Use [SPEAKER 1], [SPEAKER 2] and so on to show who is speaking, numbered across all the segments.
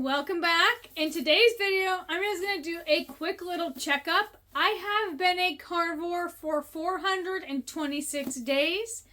[SPEAKER 1] Welcome back. In today's video, I'm just going to do a quick little checkup. I have been a carnivore for 426 days,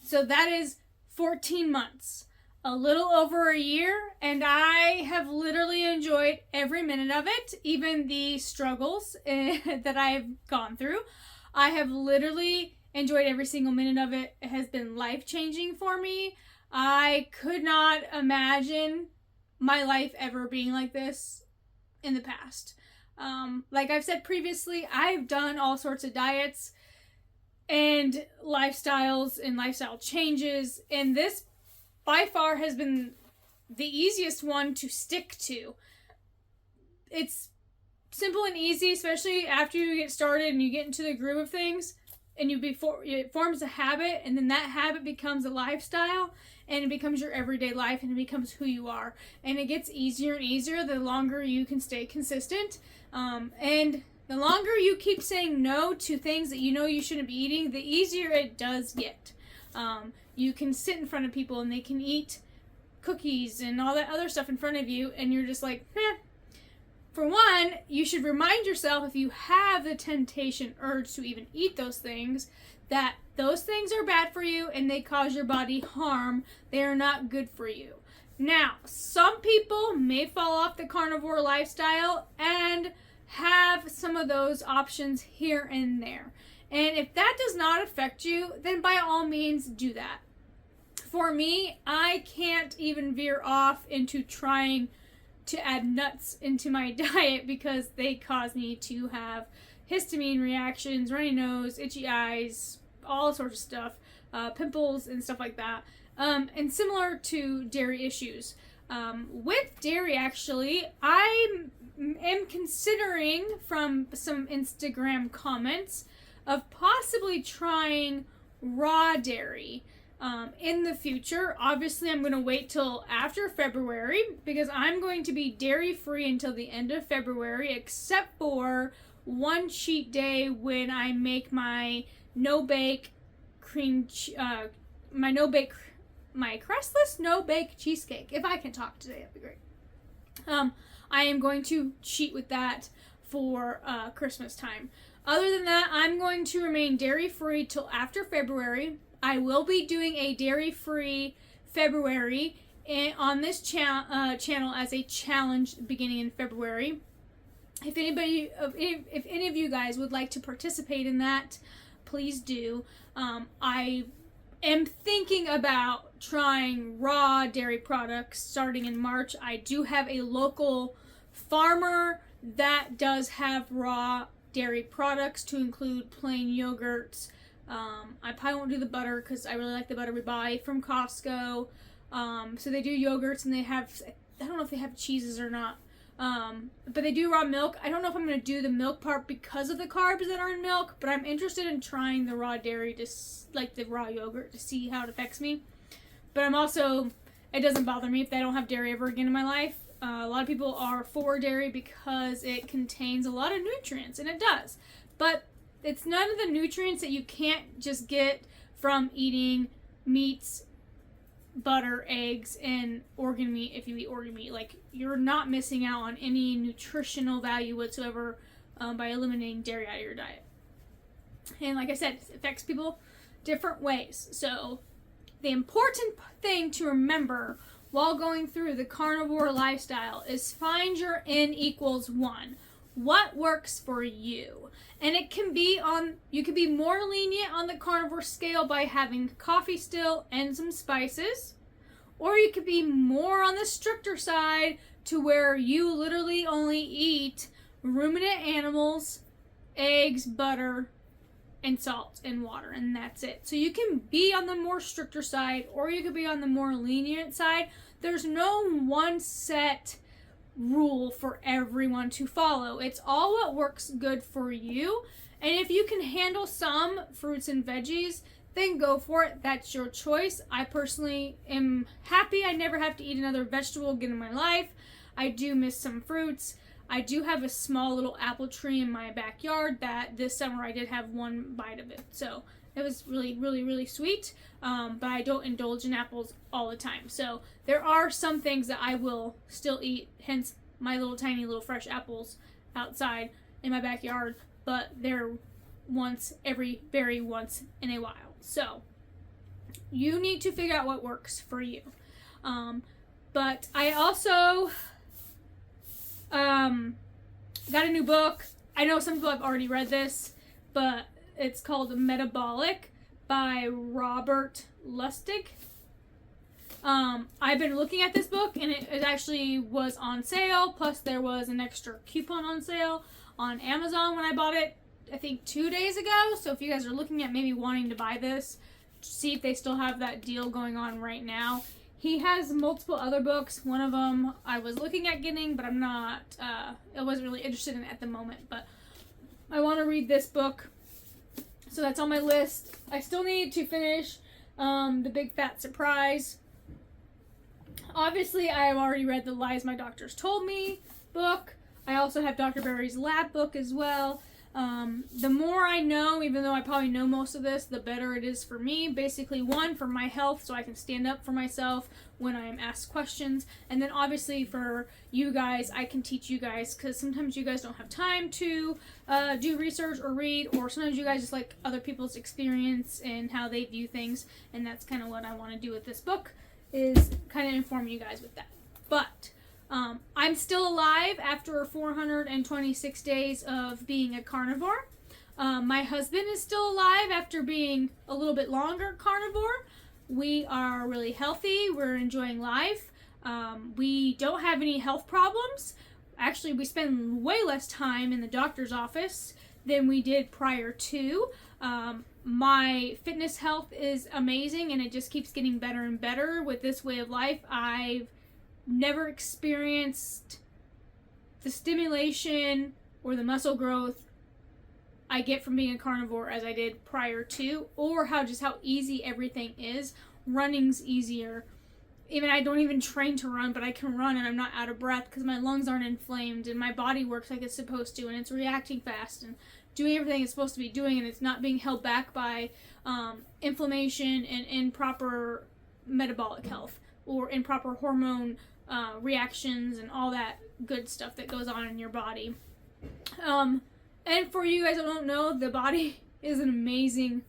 [SPEAKER 1] so that is 14 months, a little over a year, and I have literally enjoyed every minute of it, even the struggles that I've gone through. I have literally enjoyed every single minute of it. It has been life-changing for me. I could not imagine my life ever being like this in the past. Like I've said previously, I've done all sorts of diets and lifestyles and lifestyle changes, and this by far has been the easiest one to stick to. It's simple and easy, especially after you get started and you get into the groove of things, and it forms a habit, and then that habit becomes a lifestyle, and it becomes your everyday life, and it becomes who you are. And it gets easier and easier the longer you can stay consistent. And the longer you keep saying no to things that you know you shouldn't be eating, the easier it does get. You can sit in front of people and they can eat cookies and all that other stuff in front of you, and you're just like, For one, you should remind yourself, if you have the temptation, urge to even eat those things, that those things are bad for you and they cause your body harm. They are not good for you. Now, some people may fall off the carnivore lifestyle and have some of those options here and there. And if that does not affect you, then by all means do that. For me, I can't even veer off into trying to add nuts into my diet because they cause me to have histamine reactions, runny nose, itchy eyes, all sorts of stuff, pimples and stuff like that. And similar to dairy issues. With dairy, actually, I am considering, from some Instagram comments, of possibly trying raw dairy in the future. Obviously, I'm going to wait till after February because I'm going to be dairy-free until the end of February, except for one cheat day when I make my no-bake my crustless no-bake cheesecake. If I can talk today, that'd be great. I am going to cheat with that for Christmas time. Other than that, I'm going to remain dairy-free till after February. I will be doing a dairy-free February on this channel as a challenge beginning in February. If any of you guys would like to participate in that, please do. I am thinking about trying raw dairy products starting in March. I do have a local farmer that does have raw dairy products, to include plain yogurts. I probably won't do the butter because I really like the butter we buy from Costco. So they do yogurts, and they have, I don't know if they have cheeses or not. But they do raw milk. I don't know if I'm going to do the milk part because of the carbs that are in milk, but I'm interested in trying the raw dairy, like the raw yogurt, to see how it affects me. But I'm also, it doesn't bother me if I don't have dairy ever again in my life. A lot of people are for dairy because it contains a lot of nutrients, and it does. But it's none of the nutrients that you can't just get from eating meats, butter, eggs, and organ meat. If you eat organ meat, like, you're not missing out on any nutritional value whatsoever by eliminating dairy out of your diet. And like I said, it affects people different ways. So the important thing to remember while going through the carnivore lifestyle is find your N equals 1. What works for you? And it can be you can be more lenient on the carnivore scale by having coffee still and some spices, or you could be more on the stricter side to where you literally only eat ruminant animals, eggs, butter, and salt and water, and that's it. So you can be on the more stricter side, or you could be on the more lenient side. There's no one set rule for everyone to follow. It's all what works good for you. And if you can handle some fruits and veggies, then go for it. That's your choice. I personally am happy I never have to eat another vegetable again in my life. I do miss some fruits. I do have a small little apple tree in my backyard that this summer I did have one bite of it. So It was really, really, really sweet, but I don't indulge in apples all the time. So there are some things that I will still eat, hence my little tiny little fresh apples outside in my backyard, but they're once in a while. So you need to figure out what works for you. But I also got a new book. I know some people have already read this, but it's called Metabolic by Robert Lustig. I've been looking at this book, and it actually was on sale, plus there was an extra coupon on sale on Amazon when I bought it, I think 2 days ago. So if you guys are looking at maybe wanting to buy this, see if they still have that deal going on right now. He has multiple other books. One of them I was looking at getting, but I wasn't really interested in it at the moment. But I want to read this book, so that's on my list. I still need to finish The Big Fat Surprise. Obviously, I have already read The Lies My Doctors Told Me book. I also have Dr. Barry's Lab book as well. The more I know, even though I probably know most of this, the better it is for me. Basically, one, for my health, so I can stand up for myself when I am asked questions. And then obviously for you guys, I can teach you guys, because sometimes you guys don't have time to do research or read, or sometimes you guys just like other people's experience and how they view things. And that's kind of what I want to do with this book, is kind of inform you guys with that. But I'm still alive after 426 days of being a carnivore. My husband is still alive after being a little bit longer carnivore. We are really healthy. We're enjoying life. We don't have any health problems. Actually, we spend way less time in the doctor's office than we did prior to. My fitness health is amazing, and it just keeps getting better and better with this way of life. I've never experienced the stimulation or the muscle growth I get from being a carnivore as I did prior to, or how easy everything is. Running's easier. Even I don't even train to run, but I can run and I'm not out of breath because my lungs aren't inflamed and my body works like it's supposed to, and it's reacting fast and doing everything it's supposed to be doing, and it's not being held back by inflammation and improper metabolic health or improper hormone reactions and all that good stuff that goes on in your body. And for you guys that don't know, the body is an amazing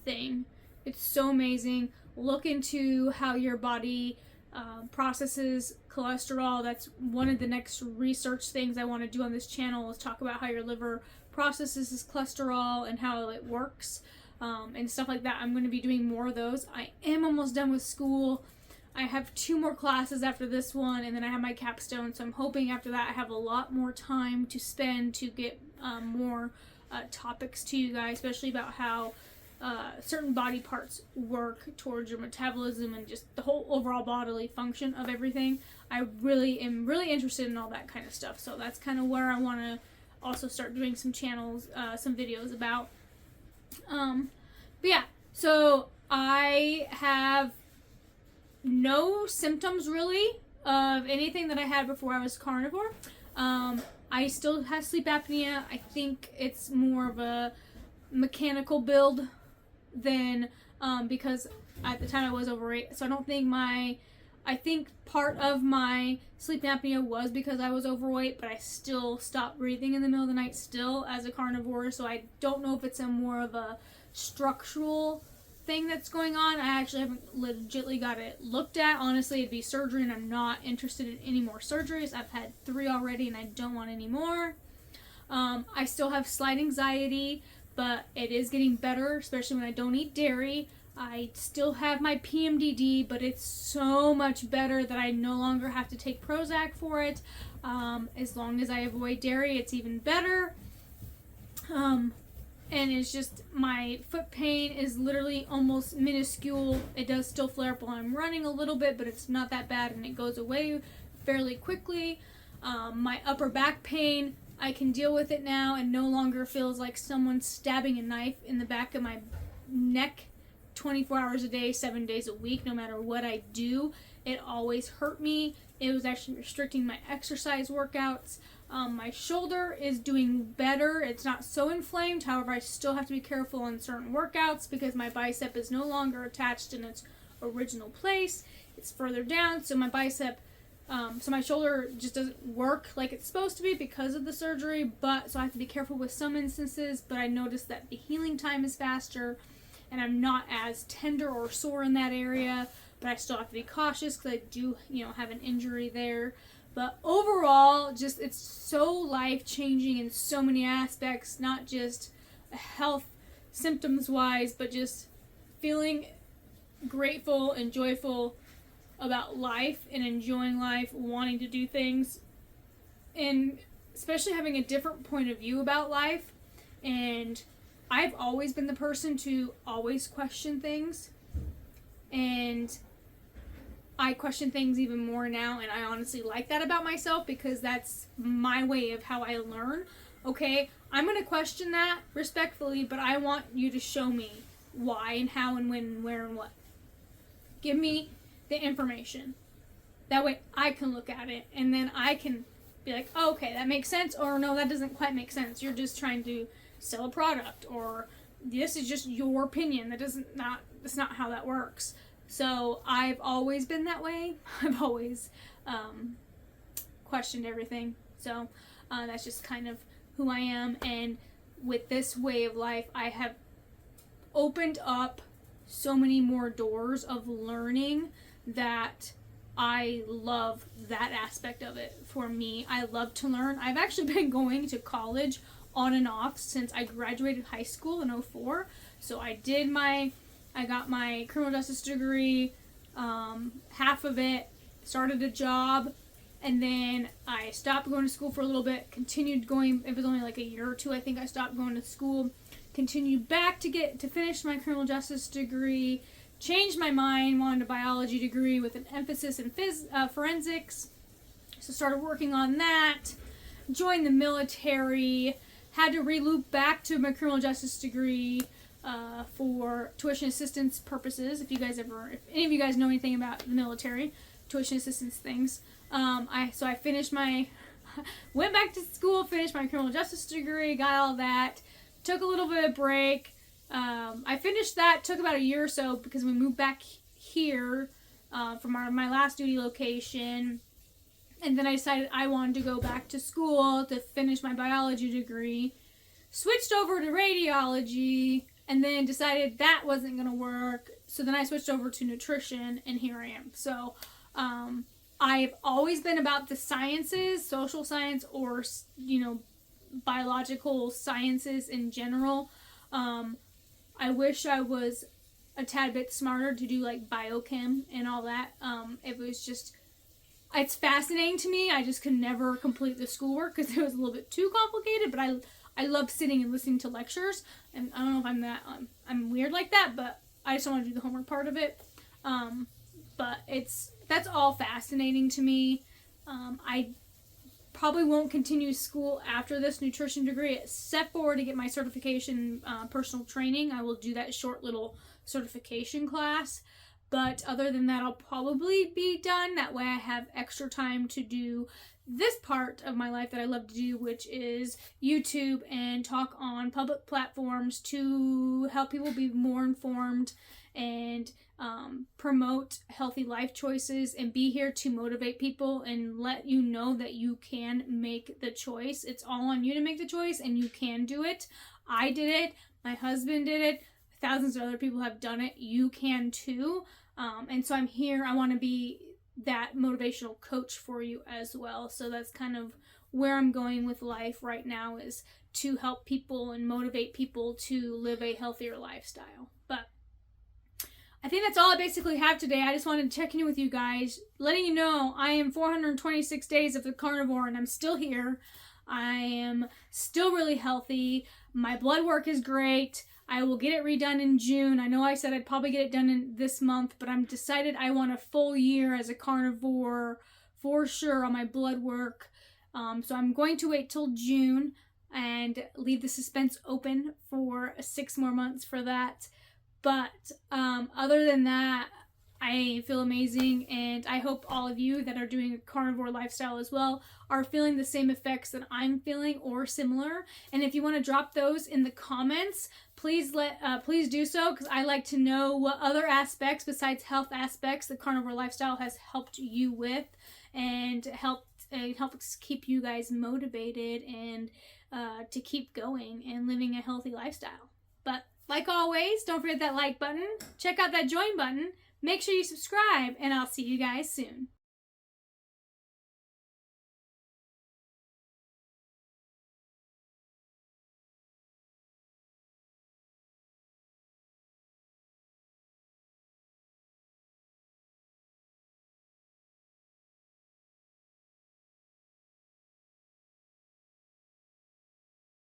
[SPEAKER 1] thing. It's so amazing. Look into how your body processes cholesterol. That's one of the next research things I want to do on this channel, is talk about how your liver processes cholesterol and how it works, and stuff like that. I'm going to be doing more of those. I am almost done with school. I have 2 more classes after this one, and then I have my capstone, so I'm hoping after that I have a lot more time to spend to get more topics to you guys, especially about how certain body parts work towards your metabolism and just the whole overall bodily function of everything. I really am really interested in all that kind of stuff, so that's kind of where I want to also start doing some channels, some videos about. But yeah, so I have no symptoms really of anything that I had before I was carnivore. I still have sleep apnea. I think it's more of a mechanical build than because at the time I was overweight. So I don't think I think part of my sleep apnea was because I was overweight, but I still stopped breathing in the middle of the night still as a carnivore. So I don't know if it's a more of a structural thing that's going on. I actually haven't legitly got it looked at. Honestly, it'd be surgery, and I'm not interested in any more surgeries. I've had 3 already, and I don't want any more. I still have slight anxiety, but it is getting better, especially when I don't eat dairy. I still have my PMDD, but it's so much better that I no longer have to take Prozac for it. As long as I avoid dairy, it's even better. And it's just, my foot pain is literally almost minuscule. It does still flare up while I'm running a little bit, but it's not that bad, and it goes away fairly quickly. My upper back pain, I can deal with it now and no longer feels like someone stabbing a knife in the back of my neck 24 hours a day, 7 days a week, no matter what I do. It always hurt me. It was actually restricting my exercise workouts. My shoulder is doing better. It's not so inflamed. However, I still have to be careful on certain workouts because my bicep is no longer attached in its original place. It's further down, so my bicep, so my shoulder just doesn't work like it's supposed to be because of the surgery, so I have to be careful with some instances, but I noticed that the healing time is faster, and I'm not as tender or sore in that area, but I still have to be cautious because I do, have an injury there. But overall, just it's so life-changing in so many aspects, not just health symptoms-wise, but just feeling grateful and joyful about life and enjoying life, wanting to do things, and especially having a different point of view about life. And I've always been the person to always question things, and I question things even more now, and I honestly like that about myself because that's my way of how I learn. Okay, I'm going to question that respectfully, but I want you to show me why and how and when and where and what. Give me the information. That way I can look at it, and then I can be like, oh, okay, that makes sense, or no, that doesn't quite make sense. You're just trying to sell a product, or this is just your opinion. That's not how that works. So I've always been that way. I've always questioned everything. So that's just kind of who I am. And with this way of life, I have opened up so many more doors of learning that I love that aspect of it. For me, I love to learn. I've actually been going to college on and off since I graduated high school in 2004. So I got my criminal justice degree, half of it, started a job, and then I stopped going to school for a little bit, continued going. It was only like a year or two, I think I stopped going to school, continued back to finish my criminal justice degree, changed my mind, wanted a biology degree with an emphasis in forensics, so started working on that, joined the military, had to re-loop back to my criminal justice degree, for tuition assistance purposes. If any of you guys know anything about the military, tuition assistance things. I finished went back to school, finished my criminal justice degree, got all that, took a little bit of break. I finished that, took about a year or so because we moved back here, from my last duty location. And then I decided I wanted to go back to school to finish my biology degree. Switched over to radiology, and then decided that wasn't going to work. So then I switched over to nutrition, and here I am. So I've always been about the sciences, social science, or, biological sciences in general. I wish I was a tad bit smarter to do, like, biochem and all that. It's fascinating to me. I just could never complete the schoolwork because it was a little bit too complicated, but I love sitting and listening to lectures, and I don't know if I'm weird like that, but I just don't want to do the homework part of it. But that's all fascinating to me. I probably won't continue school after this nutrition degree, except for to get my certification, personal training. I will do that short little certification class. But other than that, I'll probably be done. That way I have extra time to do this part of my life that I love to do, which is YouTube and talk on public platforms to help people be more informed and promote healthy life choices, and be here to motivate people and let you know that you can make the choice. It's all on you to make the choice, and you can do it. I did it. My husband did it. Thousands of other people have done it. You can too. And so I'm here. I want to be that motivational coach for you as well. So that's kind of where I'm going with life right now, is to help people and motivate people to live a healthier lifestyle. But I think that's all I basically have today. I just wanted to check in with you guys, letting you know I am 426 days of the carnivore, and I'm still here. I am still really healthy. My blood work is great. I will get it redone in June. I know I said I'd probably get it done in this month, but I'm decided I want a full year as a carnivore for sure on my blood work. So I'm going to wait till June and leave the suspense open for 6 more months for that. But other than that, I feel amazing, and I hope all of you that are doing a carnivore lifestyle as well are feeling the same effects that I'm feeling or similar. And if you want to drop those in the comments, please do so, because I like to know what other aspects besides health aspects the carnivore lifestyle has helped you with, and helps keep you guys motivated and to keep going and living a healthy lifestyle. But like always, don't forget that like button, check out that join button, make sure you subscribe, and I'll see you guys soon.